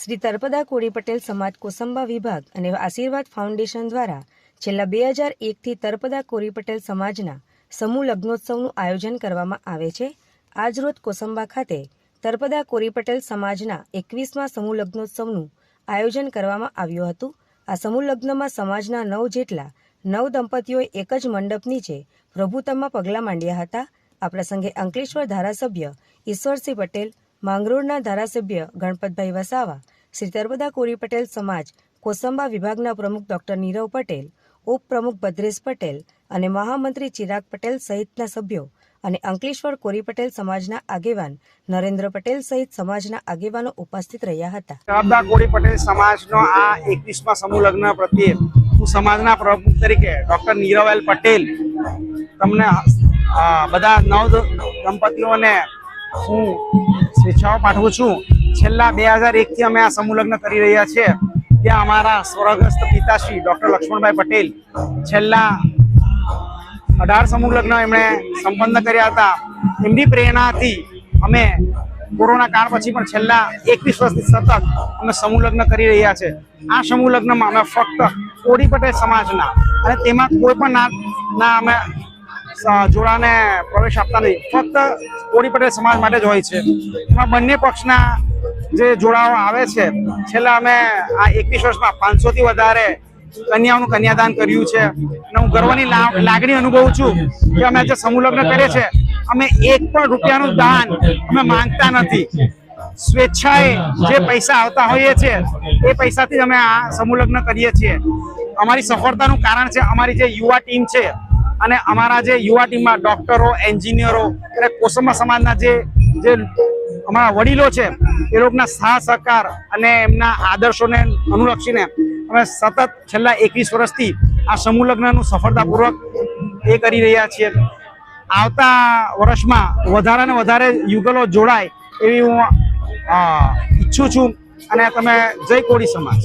શ્રી તળપદા કોળી પટેલ સમાજ કોસંબા વિભાગ અને આશીર્વાદ ફાઉન્ડેશન દ્વારા છેલ્લા 2001થી તળપદા કોળી પટેલ સમાજના સમૂહ લગ્નોત્સવનું આયોજન કરવામાં આવે છે। આજરોજ કોસંબા ખાતે તળપદા કોળી પટેલ સમાજના 21મા સમૂહ લગ્નોત્સવનું આયોજન કરવામાં આવ્યું હતું। આ સમૂહ લગ્નમાં સમાજના 9 જેટલા દંપતીઓએ એક જ મંડપ નીચે પ્રભુતામાં પગલાં માંડ્યા હતા। આ પ્રસંગે અંકલેશ્વર ધારાસભ્ય ઈશ્વરસિંહ પટેલ, માંગરોળના ધારાસભ્ય ગણપતભાઈ વસાવા, શ્રી તળપદા કોળી પટેલ સમાજ કોસંબા વિભાગના પ્રમુખ ડોક્ટર નીરવ પટેલ, ઉપપ્રમુખ ભદ્રેશ પટેલ અને મહામંત્રી ચિરાગ પટેલ સહિતના સભ્યો અને અંકલેશ્વર કોળી પટેલ સમાજના આગેવાન નરેન્દ્ર પટેલ સહિત સમાજના આગેવાનો ઉપસ્થિત રહ્યા હતા। તળપદા કોળી પટેલ સમાજનો આ 21મા સમૂહ લગ્ન પ્રત્યે હું સમાજના પ્રમુખ તરીકે ડોક્ટર નીરવ પટેલ તમને બધા 9 દંપતીઓને હું શુભેચ્છાઓ પાઠવું છું। છેલ્લા 2001થી અમે આ સમૂહ લગ્ન કરી રહ્યા છીએ। ત્યાં અમારા સ્વર્ગસ્થ પિતાશ્રી ડોક્ટર લક્ષ્મણભાઈ પટેલ છેલ્લા 18 સમૂહ લગ્ન એમણે સંપન્ન કર્યા હતા। એમની પ્રેરણાથી અમે કોરોના કાળ પછી પણ છેલ્લા 21 વર્ષથી સતત અમે સમૂહ લગ્ન કરી રહ્યા છે। આ સમૂહ લગ્નમાં અમે ફક્ત કોળી પટેલ સમાજના અને તેમાં કોઈ પણ ના અમે જોડાને પ્રવેશ આપતા નથી, ફક્ત કોળી પટેલ સમાજ માટે જ હોય છે। એમાં બંને પક્ષના જે જોડાઓ આવે છે, છેલ્લા અમે આ 21 વર્ષમાં 500થી વધારે કન્યાઓનું કન્યાદાન કર્યું છે અને હું ગર્વની લાગણી અનુભવું છું કે અમે જે સમૂહ લગ્ન કરીએ છીએ અમે 1 પણ રૂપિયાનું દાન અમે માંગતા નથી। સ્વેચ્છાએ જે પૈસા આવતા હોઈએ છીએ એ પૈસાથી અમે આ સમૂહ લગ્ન કરીએ છીએ। અમારી સફળતાનું કારણ છે અમારી જે યુવા ટીમ છે અને અમારા જે યુવા ટીમમાં ડોક્ટરો, એન્જિનિયરો અને કોસંબા સમાજના જે અમારા વડીલો છે એ લોકોના સાથ સહકાર અને એમના આદર્શોને અનુલક્ષીને અમે સતત છેલ્લા 21 વર્ષથી આ સમૂહ લગ્નનું સફળતાપૂર્વક એ કરી રહ્યા છીએ। આવતા વર્ષમાં વધારે ને વધારે યુગલો જોડાય એવી હું ઈચ્છું છું અને તમે જય કોળી સમાજ।